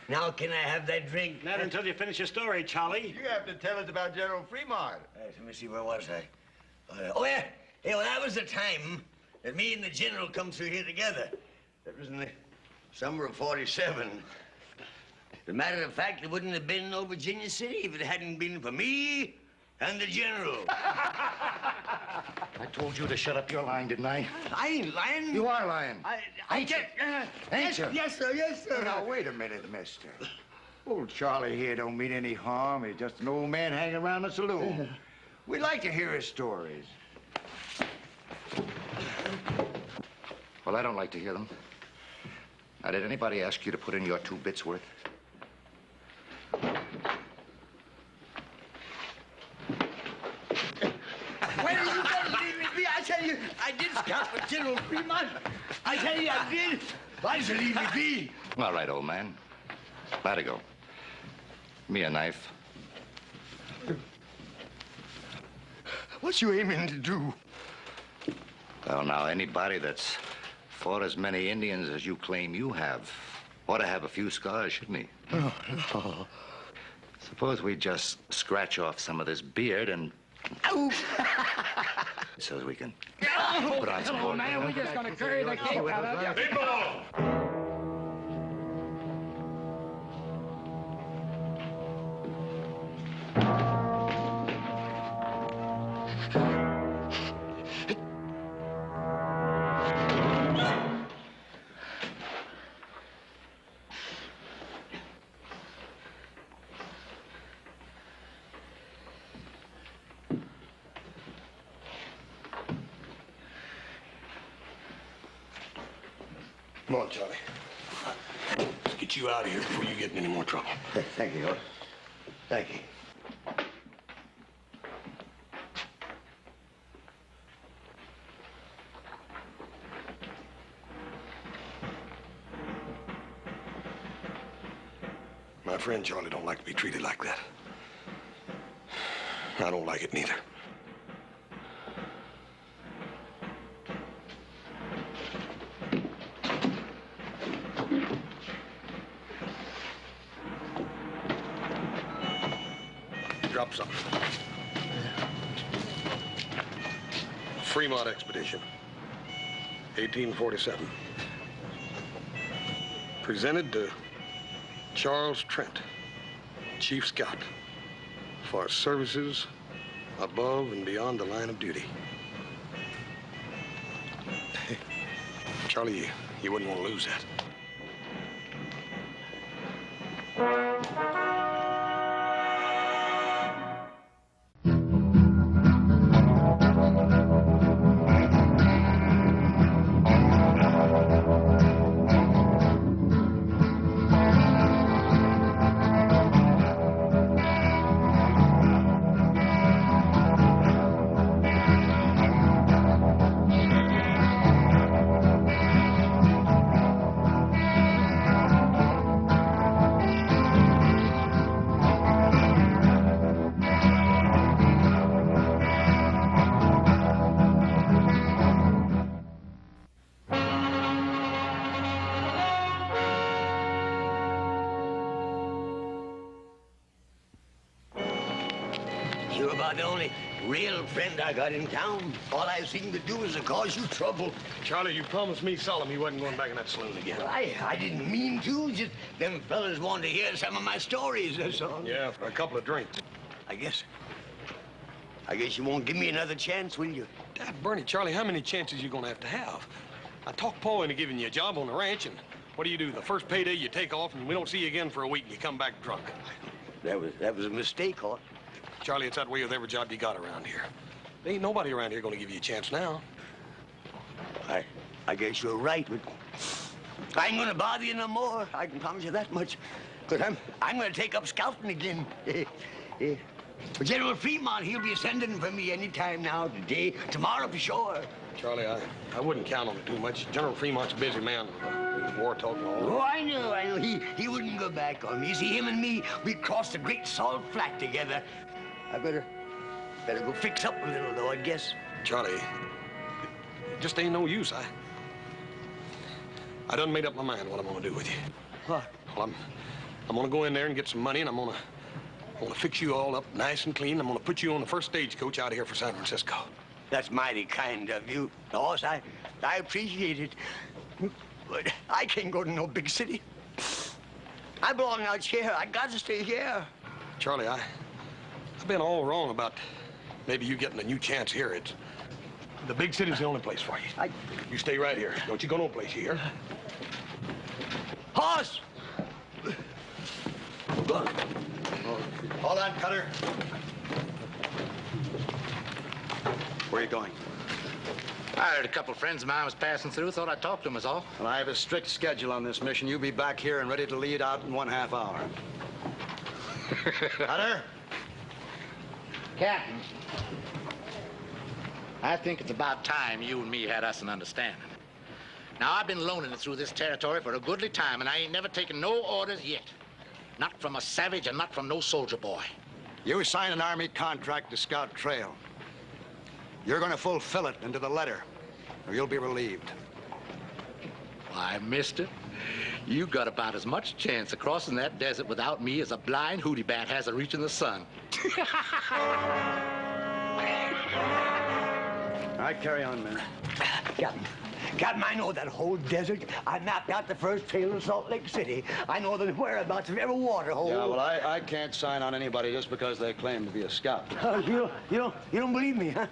Now, can I have that drink? Not until you finish your story, Charlie. You have to tell us about General Fremont. Let me see, where was I? Oh, yeah. Yeah, well, that was the time that me and the General come through here together. That was in the summer of '47. As a matter of fact, there wouldn't have been no Virginia City if it hadn't been for me and the General. I told you to shut up your lying, didn't I? I ain't lying. You are lying. Ain't you? Ain't you? Yes, sir, yes, sir. Now, wait a minute, mister. Old Charlie here don't mean any harm. He's just an old man hanging around the saloon. We like to hear his stories. Well, I don't like to hear them. Now, did anybody ask you to put in your 2 bits worth? Where did you better leave me be? I tell you, I did scout for General Fremont. I tell you, I did. Why did you leave me be? All right, old man. Let it go. Me a knife. What you aiming to do? Well, now, anybody that's fought as many Indians as you claim you have ought to have a few scars, shouldn't he? Oh, no. Suppose we just scratch off some of this beard and... Ow! So we can put on some more. Man, we're just gonna carry the cake out of you. People! Come on, Charlie. Let's get you out of here before you get in any more trouble. Thank you, Lord. Thank you. My friend Charlie don't like to be treated like that. I don't like it neither. Drop something. Fremont Expedition, 1847. Presented to Charles Trent, Chief Scout, for services above and beyond the line of duty. Charlie, you wouldn't want to lose that. You're about the only real friend I got in town. All I seem to do is to cause you trouble. Charlie, you promised me solemn you wasn't going back in that saloon again. Well, I didn't mean to. Just them fellas wanted to hear some of my stories, that's all. Yeah, for a couple of drinks. I guess you won't give me another chance, will you? Dad, Bernie, Charlie, how many chances you gonna have? I talked Paul into giving you a job on the ranch, and what do? The first payday you take off, and we don't see you again for a week, and you come back drunk. That was a mistake, Hort. Charlie, it's that way with every job you got around here. There ain't nobody around here gonna give you a chance now. I guess you're right, but I ain't gonna bother you no more. I can promise you that much. Because I'm gonna take up scouting again. General Fremont, he'll be sending for me any time now, today, tomorrow for sure. Charlie, I wouldn't count on it too much. General Fremont's a busy man with war talk and all. Oh, I know. He wouldn't go back on me. See, him and me, we crossed the Great Salt Flat together. I better go fix up a little, though, I guess. Charlie, just ain't no use. I done made up my mind what I'm gonna do with you. What? Well, I'm gonna go in there and get some money, and I'm gonna fix you all up nice and clean. I'm gonna put you on the first stagecoach out of here for San Francisco. That's mighty kind of you, boss. I appreciate it. But I can't go to no big city. I belong out here. I got to stay here. Charlie, I've been all wrong about maybe you getting a new chance here. The big city's the only place for you. You stay right here. Don't you go no place, you hear? Horse! Hold on, Cutter. Where are you going? I heard a couple of friends of mine was passing through. Thought I'd talk to them, is all. Well, I have a strict schedule on this mission. You'll be back here and ready to lead out in 1/2 hour. Cutter? Captain, I think it's about time you and me had us an understanding. Now, I've been loaning it through this territory for a goodly time, and I ain't never taken no orders yet. Not from a savage and not from no soldier boy. You signed an Army contract to scout trail. You're going to fulfill it into the letter, or you'll be relieved. Why, mister, you got about as much chance of crossing that desert without me as a blind hootie bat has of reaching the sun. All right, carry on, man. Captain, I know that whole desert. I mapped out the first trail in Salt Lake City. I know the whereabouts of every water hole. Yeah, well, I can't sign on anybody just because they claim to be a scout. You don't believe me, huh?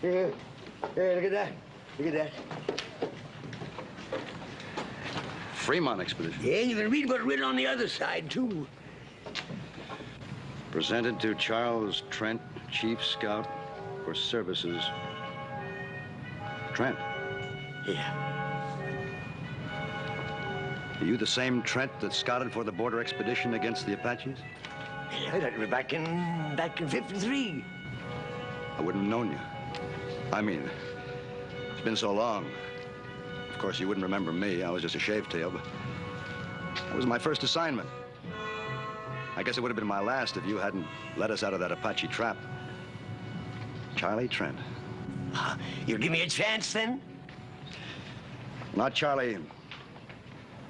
Here, look at that. Look at that. Fremont expedition. Yeah, you can read what's written on the other side, too. Presented to Charles Trent, Chief Scout for Services. Trent. Yeah. Are you the same Trent that scouted for the border expedition against the Apaches? Yeah, that was back in 53. I wouldn't have known you. I mean, it's been so long. Of course, you wouldn't remember me. I was just a shavetail, but that was my first assignment. I guess it would have been my last if you hadn't let us out of that Apache trap. Charlie Trent. You'll give me a chance, then? Not Charlie.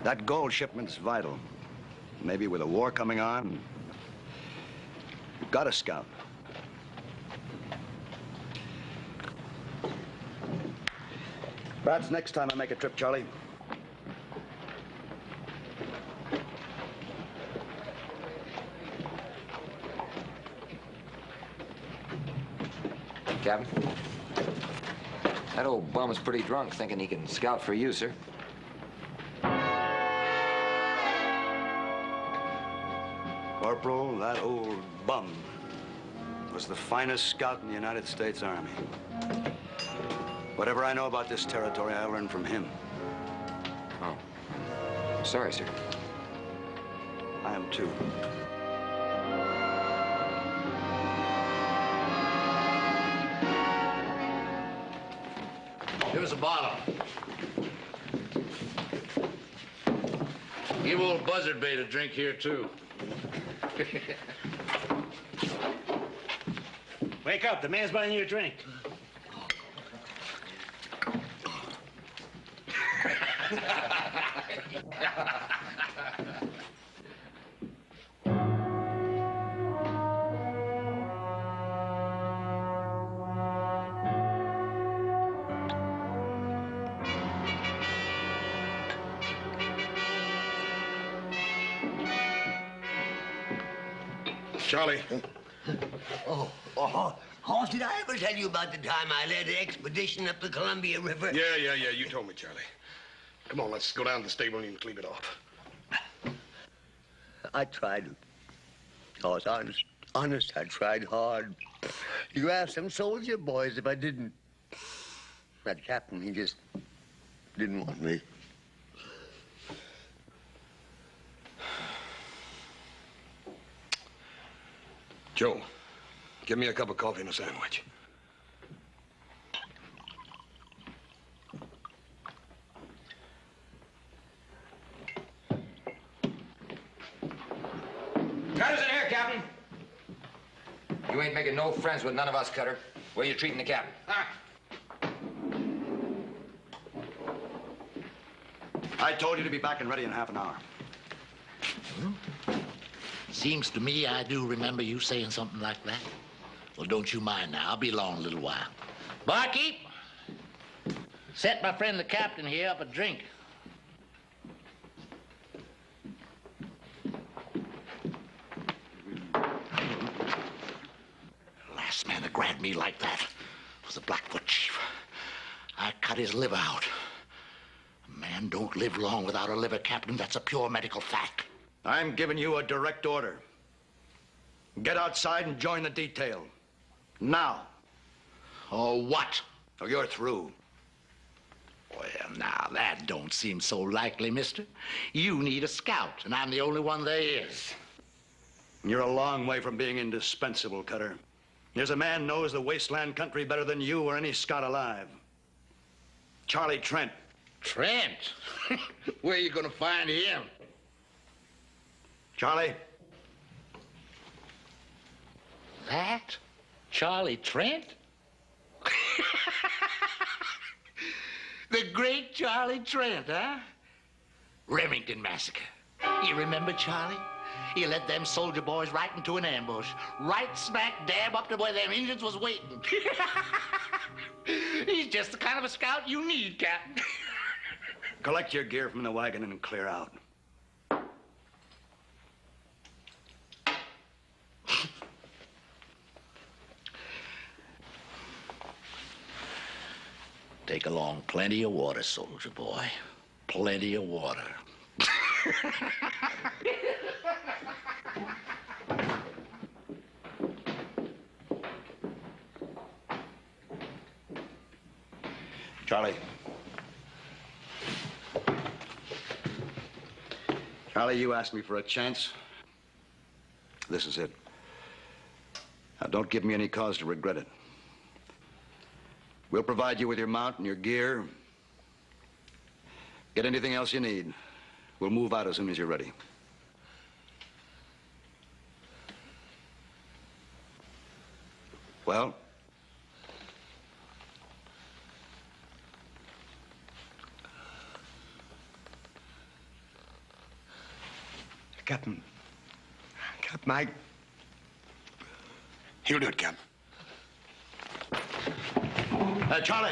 That gold shipment's vital. Maybe with a war coming on, you've got to scout. Perhaps next time I make a trip, Charlie. Captain, that old bum is pretty drunk, thinking he can scout for you, sir. Corporal, that old bum was the finest scout in the United States Army. Whatever I know about this territory, I learned from him. Oh. Sorry, sir. I am too. Here's a bottle. Give old Buzzard Bait a drink here, too. Wake up, the man's buying you a drink. Charlie. Hoss, did I ever tell you about the time I led an expedition up the Columbia River? Yeah, you told me, Charlie. Come on, let's go down to the stable and you can clean it off. I tried. Hoss, honest, I tried hard. You asked some soldier boys if I didn't. That captain, he just didn't want me. Joe, give me a cup of coffee and a sandwich. Cutter's in here, Captain. You ain't making no friends with none of us, Cutter. Where you treating the captain? I told you to be back and ready in half an hour. Seems to me I do remember you saying something like that. Well, don't you mind now. I'll be along a little while. Barkeep, set my friend the captain here up a drink. The last man that grabbed me like that was the Blackfoot chief. I cut his liver out. A man don't live long without a liver, Captain. That's a pure medical fact. I'm giving you a direct order. Get outside and join the detail. Now. Oh, what? Or you're through. Well, now, that don't seem so likely, mister. You need a scout, and I'm the only one there is. You're a long way from being indispensable, Cutter. There's a man knows the wasteland country better than you or any scout alive. Charlie Trent. Trent? Where are you going to find him? Charlie? That? Charlie Trent? The great Charlie Trent, huh? Remington Massacre. You remember Charlie? He led them soldier boys right into an ambush. Right smack dab up to where them Indians was waiting. He's just the kind of a scout you need, Captain. Collect your gear from the wagon and clear out. Take along plenty of water, soldier boy. Plenty of water. Charlie. Charlie, you asked me for a chance. This is it. Now, don't give me any cause to regret it. We'll provide you with your mount and your gear. Get anything else you need. We'll move out as soon as you're ready. Well? Captain, I... He'll do it, Captain. Charlie!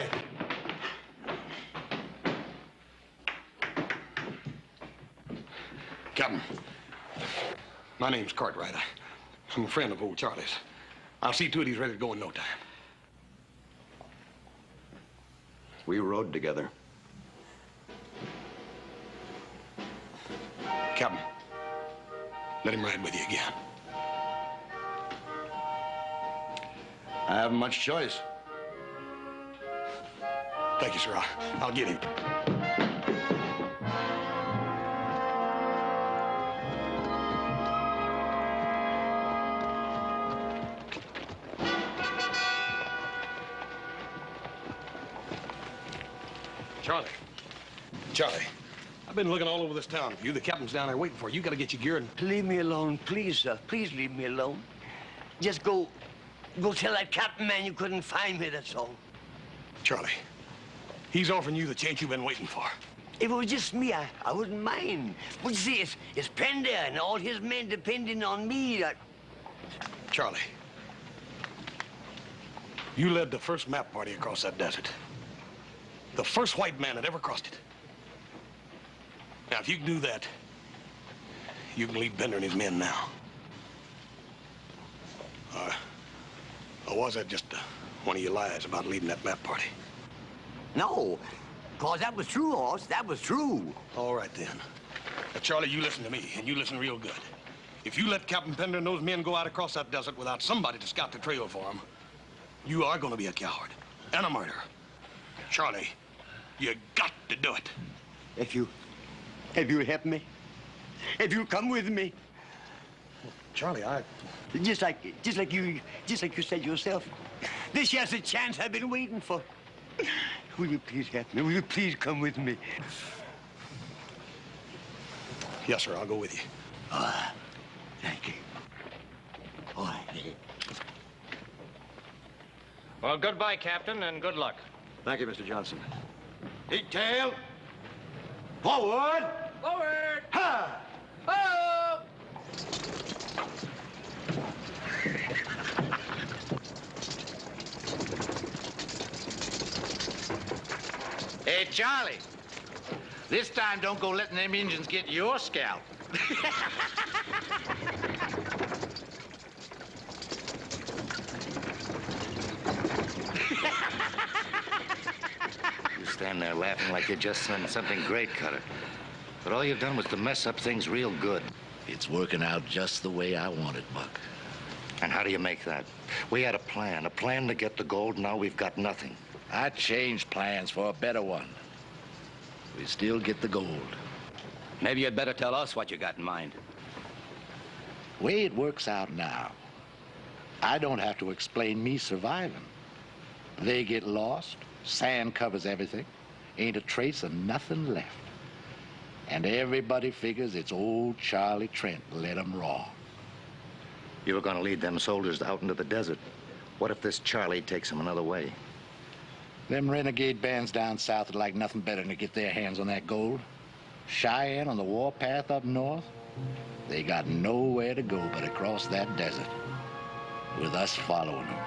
Captain, my name's Cartwright. I'm a friend of old Charlie's. I'll see to it he's ready to go in no time. We rode together. Captain, let him ride with you again. I haven't much choice. Thank you, sir. I'll get him. Charlie, I've been looking all over this town for you. The captain's down there waiting for you. You gotta get your gear and... Leave me alone, please, sir. Please leave me alone. Just go tell that captain man you couldn't find me, that's all. Charlie, he's offering you the chance you've been waiting for. If it was just me, I wouldn't mind. But you see, it's Pender and all his men depending on me. Charlie, you led the first map party across that desert. The first white man that ever crossed it. Now, if you can do that, you can lead Bender and his men now. Or was that just one of your lies about leading that map party? No, cause that was true, Hoss. That was true. All right, then. Now, Charlie, you listen to me, and you listen real good. If you let Captain Pender and those men go out across that desert without somebody to scout the trail for them, you are going to be a coward and a murderer. Charlie, you got to do it. If you help me, if you come with me. Charlie, Just like you said yourself. This here's the chance I've been waiting for. Will you please help me? Will you please come with me? Yes, sir, I'll go with you. Thank you. All right. Well, goodbye, Captain, and good luck. Thank you, Mr. Johnson. Detail. Forward! Forward! Ha! Oh! Hey, Charlie. This time don't go letting them Indians get your scalp. You stand there laughing like you just done something great, Cutter. But all you've done was to mess up things real good. It's working out just the way I want it, Buck. And how do you make that? We had a plan to get the gold. Now we've got nothing. I changed plans for a better one. We still get the gold. Maybe you'd better tell us what you got in mind. Way it works out now, I don't have to explain me surviving. They get lost, sand covers everything, ain't a trace of nothing left. And everybody figures it's old Charlie Trent led 'em wrong. You were going to lead them soldiers out into the desert. What if this Charlie takes them another way? Them renegade bands down south would like nothing better than to get their hands on that gold. Cheyenne on the warpath up north, they got nowhere to go but across that desert, with us following them.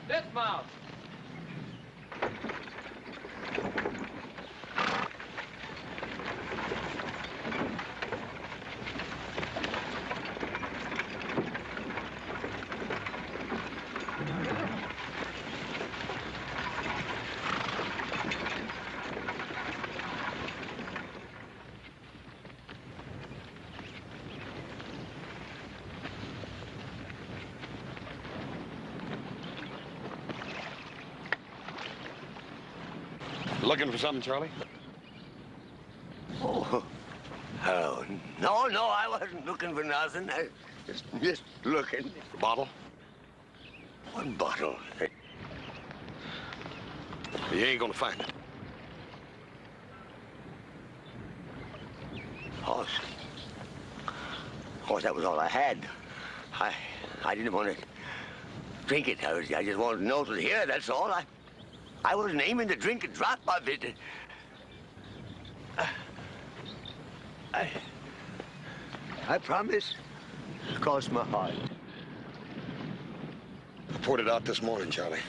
Dismount. Looking for something, Charlie? Oh, no, I wasn't looking for nothing. I just looking. Bottle? What bottle? You ain't gonna find it. Horse, that was all I had. I didn't want to drink it. I just wanted to know it was here, that's all. I wasn't aiming to drink a drop of it. I promise. Cross my heart. I poured it out this morning, Charlie.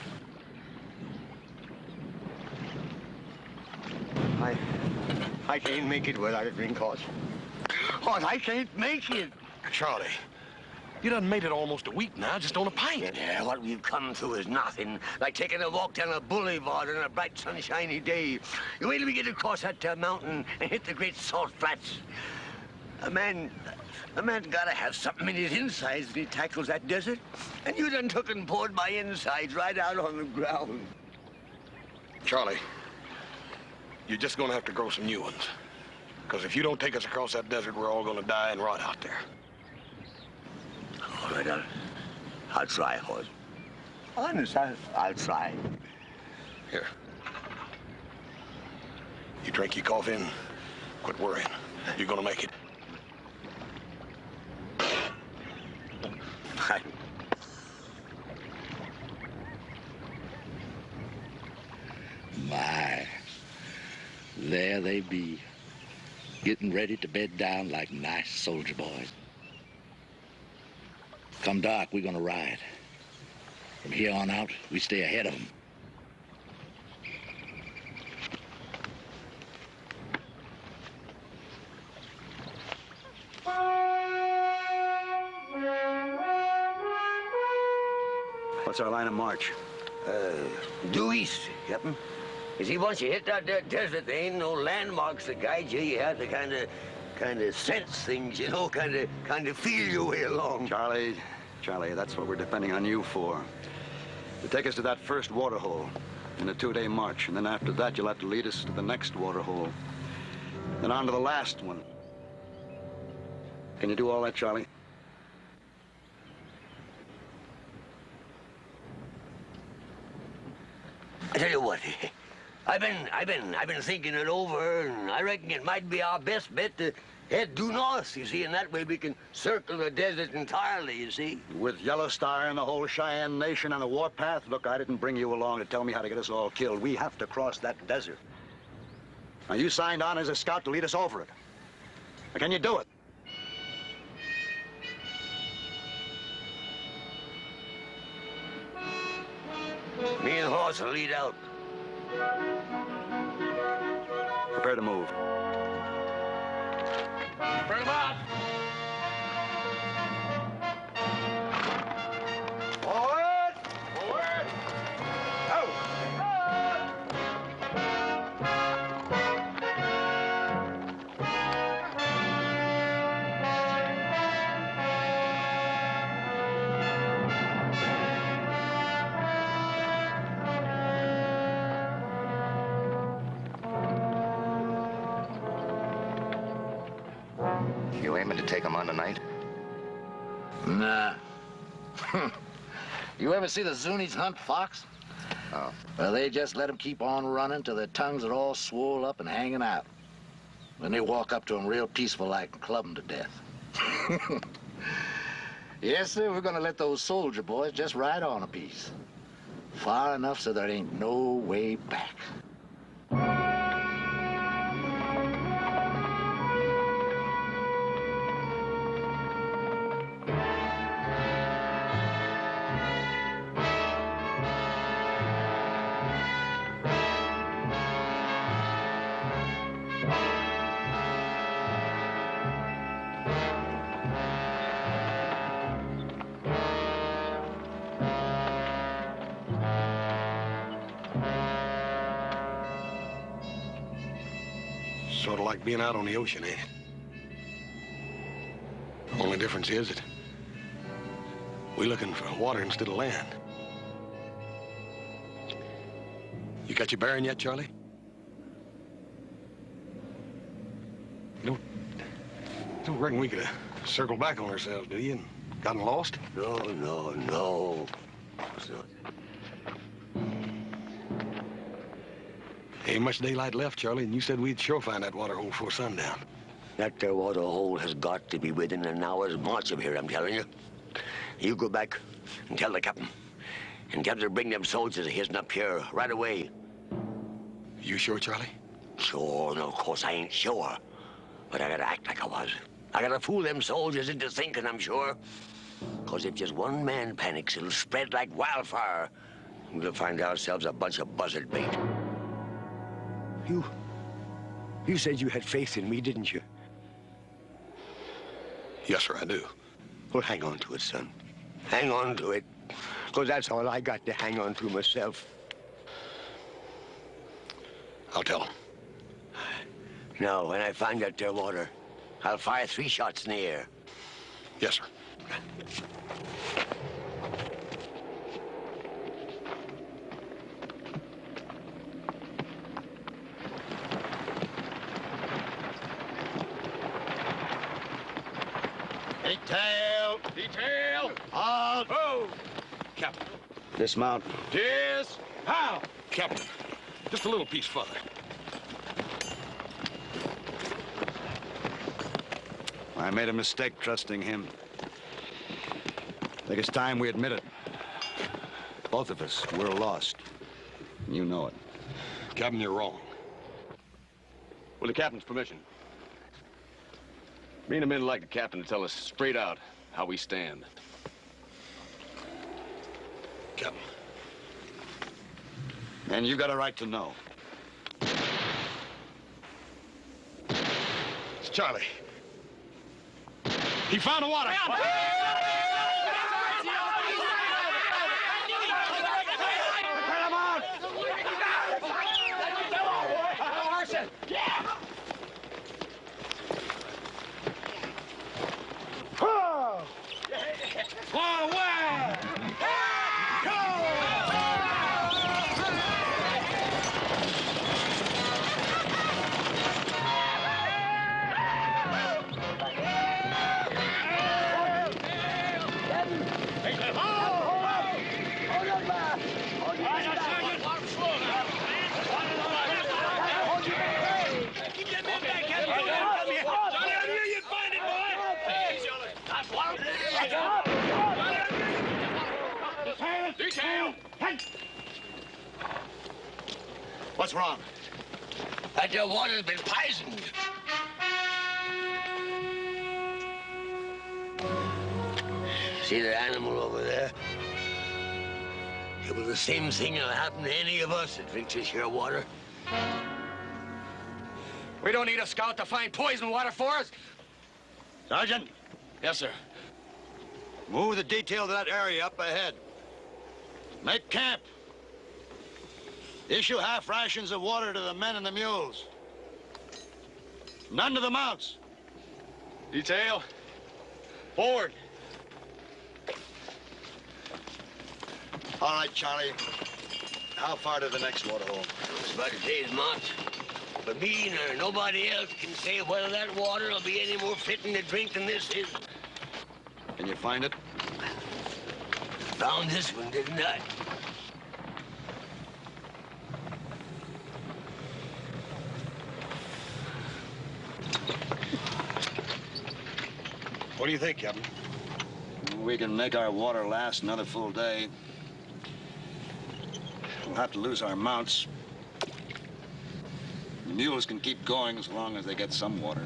I can't make it without a drink, Horse. Horse, I can't make it. Charlie, you done made it almost a week now, just on a pint. Yeah, what we've come through is nothing. Like taking a walk down a boulevard on a bright, sunshiny day. You wait till we get across that mountain and hit the great salt flats. A man gotta have something in his insides when he tackles that desert. And you done took and poured my insides right out on the ground. Charlie, you're just gonna have to grow some new ones. Because if you don't take us across that desert, we're all gonna die and rot out there. All right, I'll try, Horse. Honest, I'll try. Here. You drink your coffee and quit worrying. You're gonna make it. My, there they be, getting ready to bed down like nice soldier boys. Come dark, we're gonna ride. From here on out, we stay ahead of them. What's our line of march? Due east, Captain. You see, once you hit that there desert, there ain't no landmarks to guide you. You have to kind of sense things, you know, kind of feel your way along. Charlie, that's what we're depending on you for. To take us to that first water hole in a 2-day march, and then after that, you'll have to lead us to the next water hole, then on to the last one. Can you do all that, Charlie? I tell you what, I've been thinking it over, and I reckon it might be our best bet to head due north, you see, and that way we can circle the desert entirely, you see. With Yellow Star and the whole Cheyenne Nation on the warpath? Look, I didn't bring you along to tell me how to get us all killed. We have to cross that desert. Now, you signed on as a scout to lead us over it. Now, can you do it? Me and Horse will lead out. Prepare to move. Bring him out. Forward! Forward! Out! You aiming to take them on tonight? Nah. You ever see the Zuni's hunt fox? Oh. Well, they just let them keep on running till their tongues are all swole up and hanging out. Then they walk up to them real peaceful like and club them to death. Yes, sir, we're gonna let those soldier boys just ride on a piece. Far enough so there ain't no way back. Sort of like being out on the ocean, ain't it? Only difference is that we're looking for water instead of land. You got your bearing yet, Charlie? You don't reckon we could have circled back on ourselves, do you, and gotten lost? No. So, Ain't much daylight left, Charlie, and you said we'd sure find that water hole before sundown. that there water hole has got to be within an hour's march of here, I'm telling you. You go back and tell the captain. And tell him to bring them soldiers of his up here right away. You sure, Charlie? Sure, no, of course I ain't sure. But I gotta act like I was. I gotta fool them soldiers into thinking I'm sure. Because if just one man panics, it'll spread like wildfire. We'll find ourselves a bunch of buzzard bait. You said you had faith in me, didn't you? Yes, sir, I do. Well, hang on to it, son. Hang on to it. Because that's all I got to hang on to myself. I'll tell him. Now, when I find that there water, I'll fire 3 shots in the air. Yes, sir. Detail! Detail! Halt! Oh! Captain. Dismount. How? Captain, just a little piece further. I made a mistake trusting him. I think it's time we admit it. Both of us, we're lost. You know it. Captain, you're wrong. With the captain's permission. Me and the men would like the captain to tell us straight out how we stand. Captain. And you got a right to know. It's Charlie. He found the water. Forward! What's wrong? That your water's been poisoned. See the animal over there? It was the same thing that'll happen to any of us that drinks this here water. We don't need a scout to find poison water for us. Sergeant, Yes, sir. move the detail to that area up ahead. Make camp. Issue half rations of water to the men and the mules. None to the mounts. Detail. Forward. All right, Charlie. How far to the next water hole? It's about a day's march. But me nor nobody else can say whether that water will be any more fitting to drink than this is. Can you find it? Found this one, didn't I? What do you think, Captain? We can make our water last another full day. We'll have to lose our mounts. The mules can keep going as long as they get some water.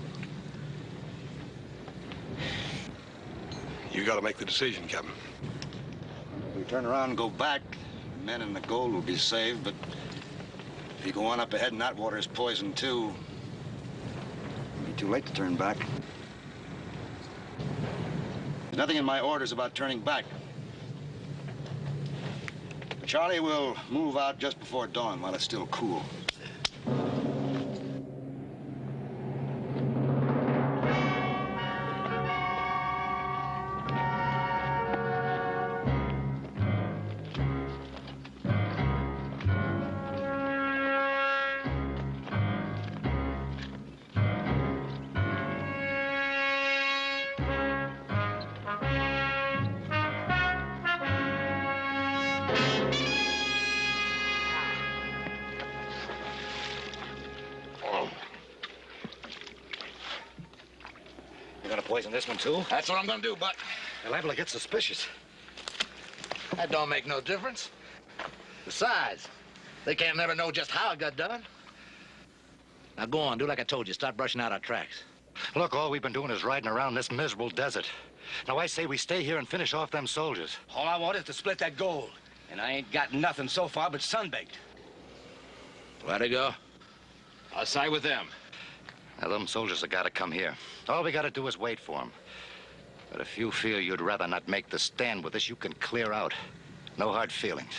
You got to make the decision, Captain. If we turn around and go back, the men and the gold will be saved, but if you go on up ahead and that water is poisoned too, it'll be too late to turn back. There's nothing in my orders about turning back. Charlie will move out just before dawn while it's still cool. You're gonna poison this one, too? That's what I'm gonna do, Buck. They're liable to get suspicious. That don't make no difference. Besides, they can't never know just how it got done. Now go on, do like I told you. Start brushing out our tracks. Look, all we've been doing is riding around this miserable desert. Now, I say we stay here and finish off them soldiers. All I want is to split that gold. And I ain't got nothing so far but sunbaked. Where'd he go? I'll side with them. Now, them soldiers have got to come here. All we got to do is wait for them. But if you feel you'd rather not make the stand with us, you can clear out. No hard feelings.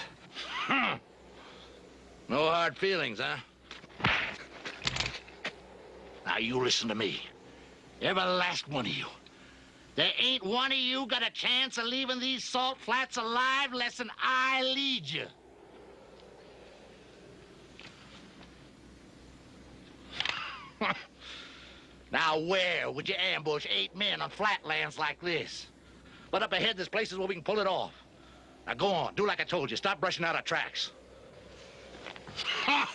No hard feelings, huh? Now, you listen to me. Every last one of you. There ain't one of you got a chance of leaving these salt flats alive less than I lead you. Now, where would you ambush 8 men on flatlands like this? But up ahead, there's places where we can pull it off. Now, go on. Do like I told you. Stop brushing out our tracks. Ha!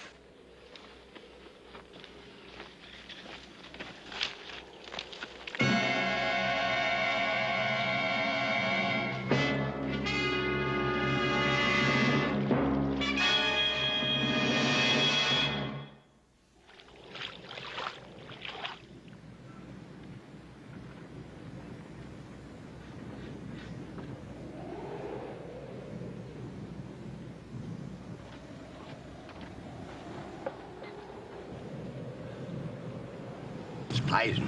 Poison.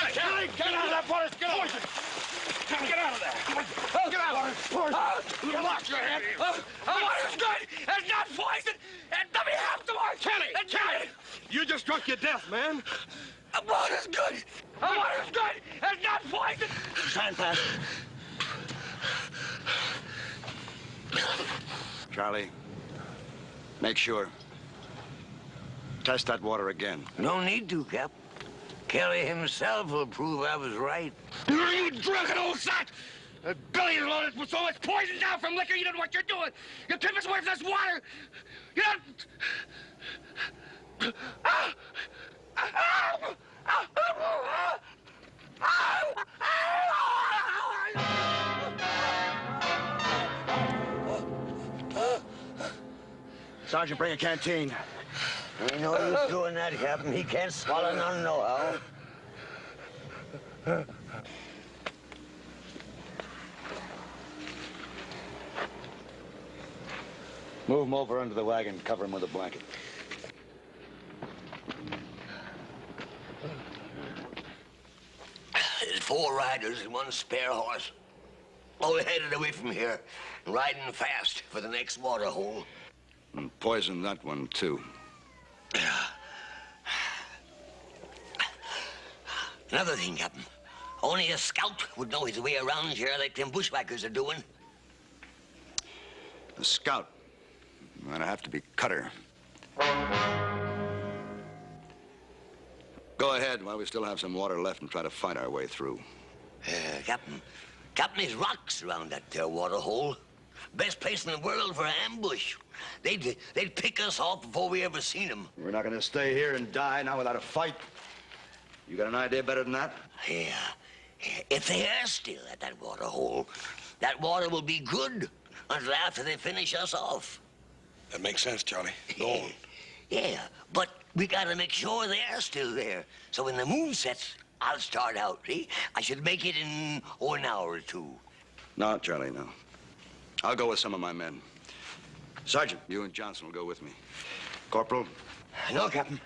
Kelly, get out of that forest! Get out! Get out of there! Get out! You lost your head! Water's good! It's not poison! And let me have the water! Kelly! You just drunk your death, man. The water's good. The water's good. It's not poison. Time pass. Charlie, make sure. Test that water again. No need to, Cap. Kelly himself will prove I was right. You drunken old sot! The belly is loaded with so much poison now from liquor, you don't know what you're doing. You keep us away from this water. You don't... Sergeant, bring a canteen. Ain't no use doing that, Captain. He can't swallow none nohow. Move him over under the wagon. Cover him with a blanket. There's 4 riders and 1 spare horse. Oh, we're headed away from here, riding fast for the next water hole. And poison that one, too. Another thing, Captain. Only a scout would know his way around here like them bushwhackers are doing. A scout. Might have to be Cutter. Go ahead while we still have some water left and try to fight our way through. Captain, there's rocks around that there water hole. Best place in the world for an ambush. They'd pick us off before we ever seen them. We're not going to stay here and die now without a fight. You got an idea better than that? Yeah. If they are still at that water hole, that water will be good until after they finish us off. That makes sense, Charlie. Go on. Yeah, but we gotta make sure they are still there. So when the moon sets, I'll start out, see? I should make it in an hour or 2. No, Charlie, no. I'll go with some of my men. Sergeant, you and Johnson will go with me. Corporal? No, Captain.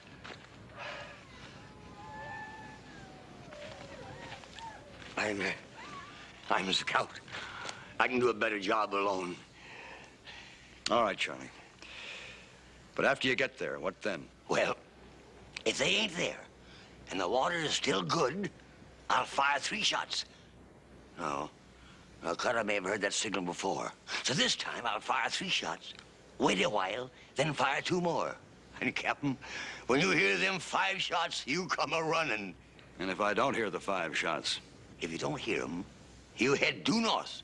I'm a scout. I can do a better job alone. All right, Charlie. But after you get there, what then? Well, if they ain't there and the water is still good, I'll fire 3 shots. No. Well, Cutter may have heard that signal before. So this time I'll fire 3 shots, wait a while, then fire 2 more. And, Captain, when you hear them 5 shots, you come a-running. And if I don't hear the 5 shots? If you don't hear them, you head due north.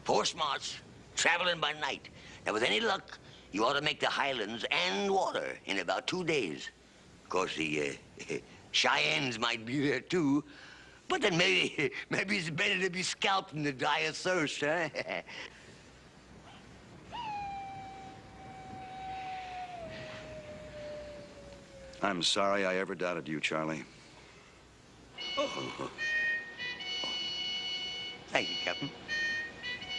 4 smarts, traveling by night. Now, with any luck, you ought to make the highlands and water in about 2 days. Of course, the Cheyennes might be there, too. But then maybe it's better to be scalped than to die of thirst, huh? I'm sorry I ever doubted you, Charlie. Oh. Thank you, Captain.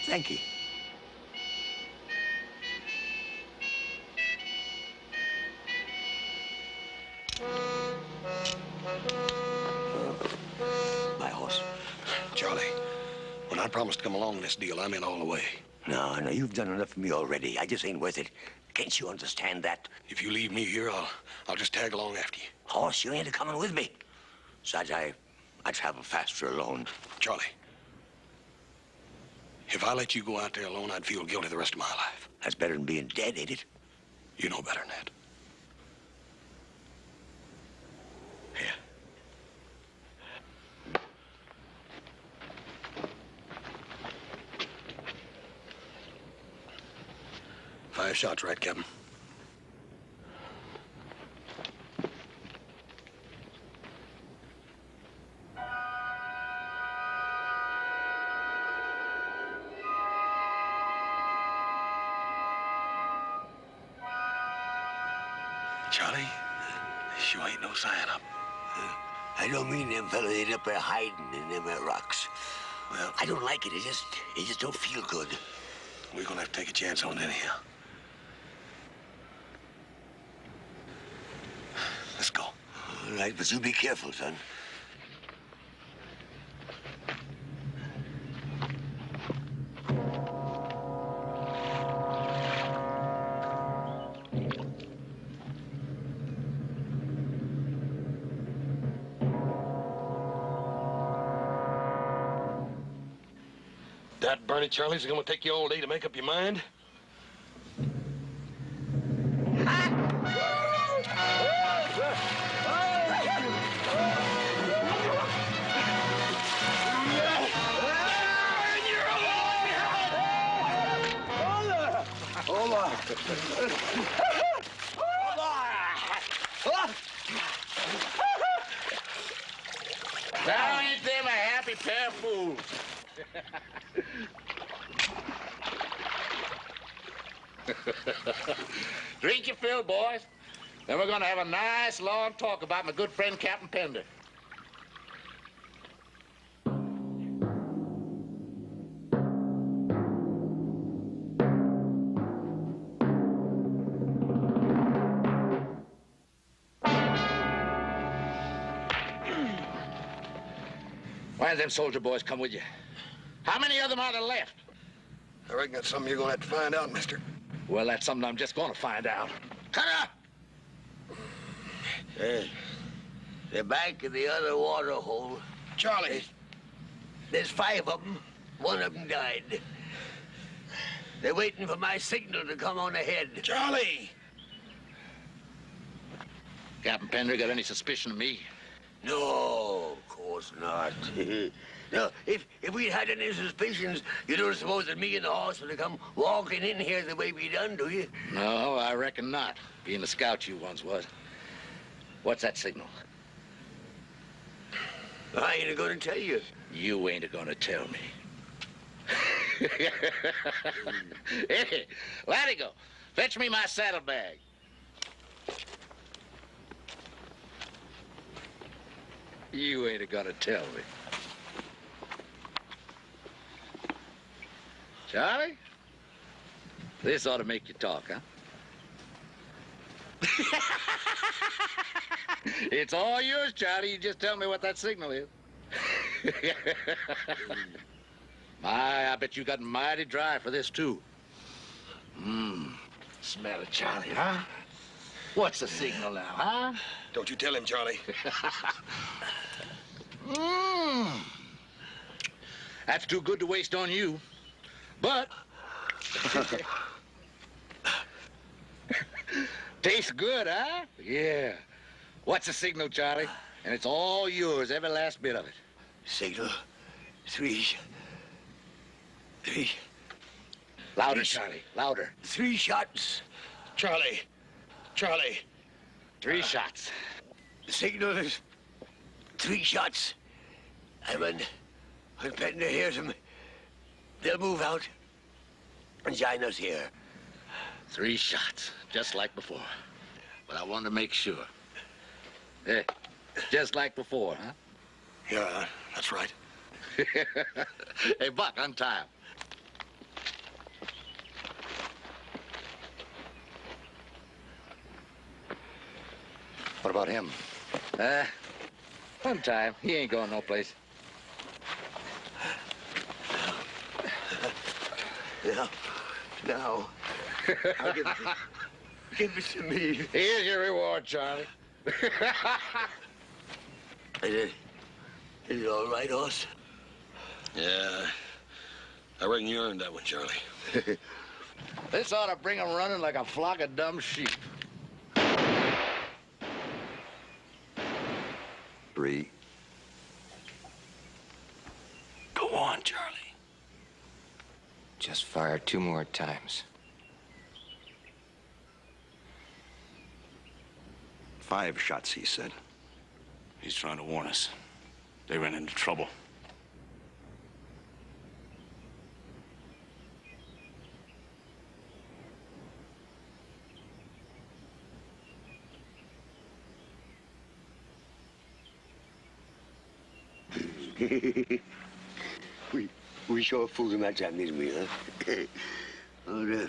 Thank you. My horse. Charlie, when I promised to come along in this deal, I meant all the way. No, you've done enough for me already. I just ain't worth it. Can't you understand that? If you leave me here, I'll just tag along after you. Horse, you ain't coming with me. Besides, I travel faster alone. Charlie, if I let you go out there alone, I'd feel guilty the rest of my life. That's better than being dead, ain't it? You know better than that. Yeah. 5 shots, right, Captain? Charlie, you ain't no sign up. I don't mean them fellas ain't up there hiding in them rocks. Well, I don't like it. It just don't feel good. We're gonna have to take a chance on it anyhow. Let's go. All right, but you be careful, son. That burn it, Charlie, is it gonna take you all day to make up your mind? Now ain't them a happy pair of fools? Drink your fill, boys. Then we're gonna have a nice long talk about my good friend Captain Pender. Why did them soldier boys come with you? How many of them are there left? I reckon that's something you're gonna have to find out, mister. Well, that's something I'm just gonna find out. Cut up! They're back in the other water hole. Charlie. There's 5 of them. 1 of them died. They're waiting for my signal to come on ahead. Charlie! Captain Pender got any suspicion of me? No, of course not. No, if we'd had any suspicions, you don't suppose that me and the horse would have come walking in here the way we done, do you? No, I reckon not. Being the scout you once was. What's that signal? I ain't going to tell you. You ain't gonna tell me. Hey, Latigo, fetch me my saddlebag. You ain't gonna tell me. Charlie? This ought to make you talk, huh? It's all yours, Charlie. You just tell me what that signal is. My, I bet you got mighty dry for this, too. Smell it, Charlie, huh? What's the signal now, huh? Don't you tell him, Charlie. That's too good to waste on you. But... tastes good, huh? Yeah. What's the signal, Charlie? And it's all yours, every last bit of it. Signal. 3. Louder, Charlie, louder. 3 shots. Charlie. 3 shots. The signal is 3 shots. And when Pender hears them, they'll move out and join us here. 3 shots, just like before. But I wanted to make sure. Yeah, just like before, huh? Yeah, that's right. Hey, Buck, untie him. What about him? Untie him. He ain't going no place. Now, I'll give it to me. Here's your reward, Charlie. Is it all right, Hoss? Yeah, I reckon you earned that one, Charlie. This ought to bring 'em running like a flock of dumb sheep. 3. Go on, Charlie. Just fire 2 more times. 5 shots, he said. He's trying to warn us. They ran into trouble. we sure fooled him that time, didn't we, huh? Well,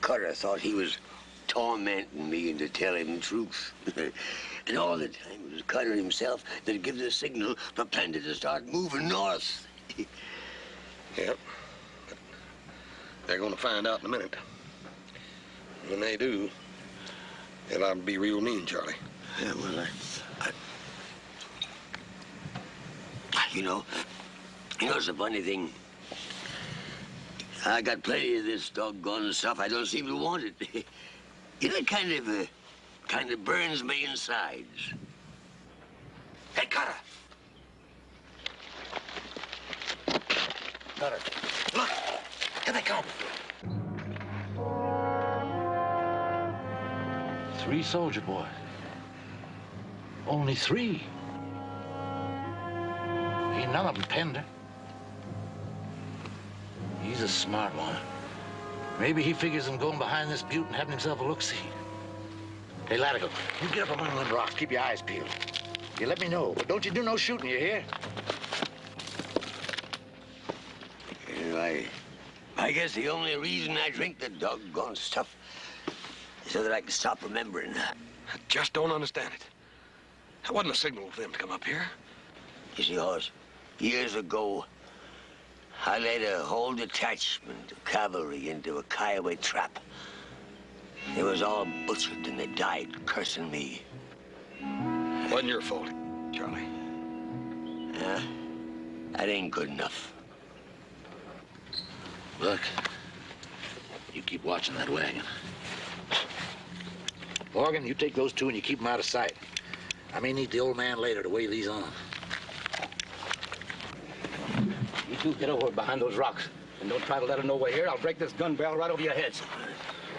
Cutter thought he was tormenting me into telling the truth. And all the time it was Cutter himself that gave the signal for Pender to start moving north. Yep. But they're gonna find out in a minute. When they do, it'll be real mean, Charlie. Yeah, well, you know, it's a funny thing. I got plenty of this doggone stuff. I don't seem to want it. You know, it kind of burns me insides. Hey, Cutter! Cutter, look! Here they come! 3 soldier boys. Only 3. Ain't none of them Pender. He's a smart one. Maybe he figures on going behind this butte and having himself a look-see. Hey, Latigo, you get up among them rocks. Keep your eyes peeled. You let me know, but don't you do no shooting, you hear? You know, I guess the only reason I drink the doggone stuff is so that I can stop remembering. I just don't understand it. That wasn't a signal for them to come up here. You see, Hoss, years ago, I led a whole detachment of cavalry into a Kiowa trap. They was all butchered and they died cursing me. Wasn't your fault, Charlie. Yeah, that ain't good enough. Look, you keep watching that wagon. Morgan, you take those 2 and you keep them out of sight. I may need the old man later to weigh these on. You 2 get over behind those rocks. And don't try to let them know we're here. I'll break this gun barrel right over your heads.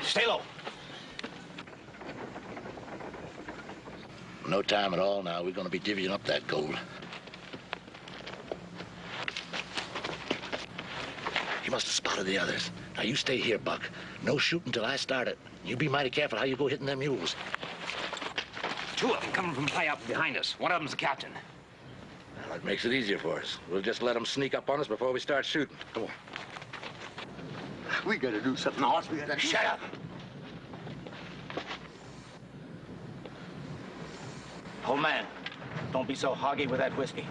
Stay low. No time at all now. We're going to be divvying up that gold. He must have spotted the others. Now, you stay here, Buck. No shooting till I start it. You be mighty careful how you go hitting them mules. 2 of them coming from high up behind us. One of them's the captain. Well, that makes it easier for us. We'll just let them sneak up on us before we start shooting. Come on. We gotta do something, Hoss. We gotta... Shut up! Old man, don't be so hoggy with that whiskey.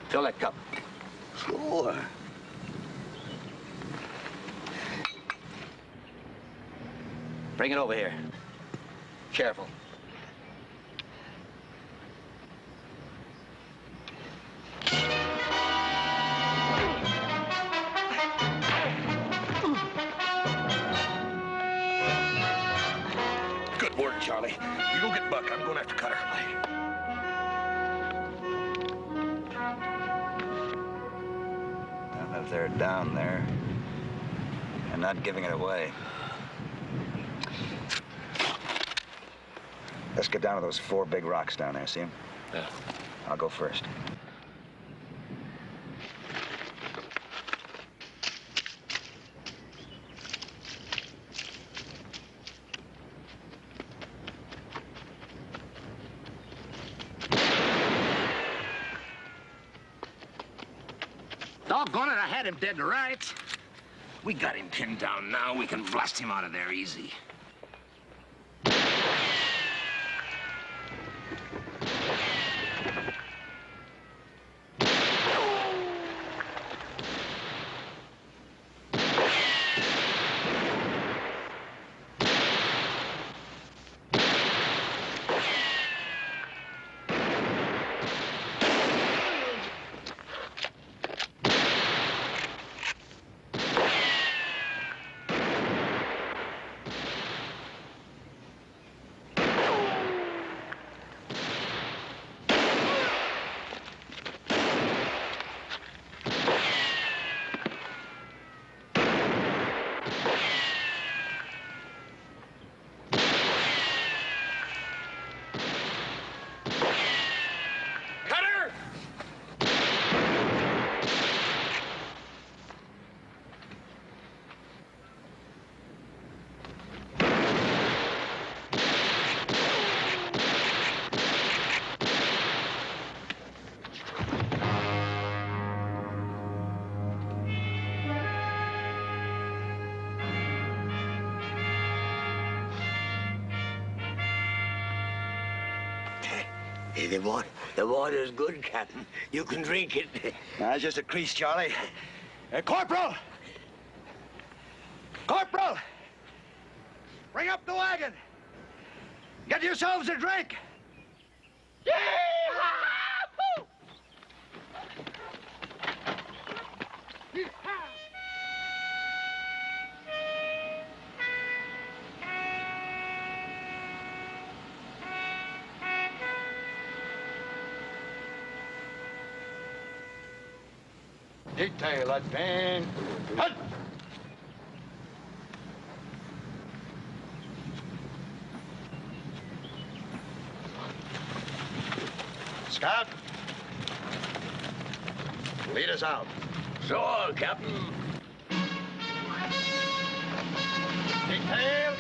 Fill that cup. Sure. Bring it over here. Careful. Good work, Charlie. You go get Buck. I'm going after Cutter. And if they're down there and not giving it away. Let's get down to those 4 big rocks down there, see them? Yeah. I'll go first. Doggone it, I had him dead to rights. We got him pinned down now. We can blast him out of there easy. Hey, the water's good, Captain. You can drink it. That's just a crease, Charlie. Corporal! Corporal! Bring up the wagon. Get yourselves a drink. Yee-haw! Pigtail, advance. Hunt! Scout, lead us out. So, Captain. Pigtail.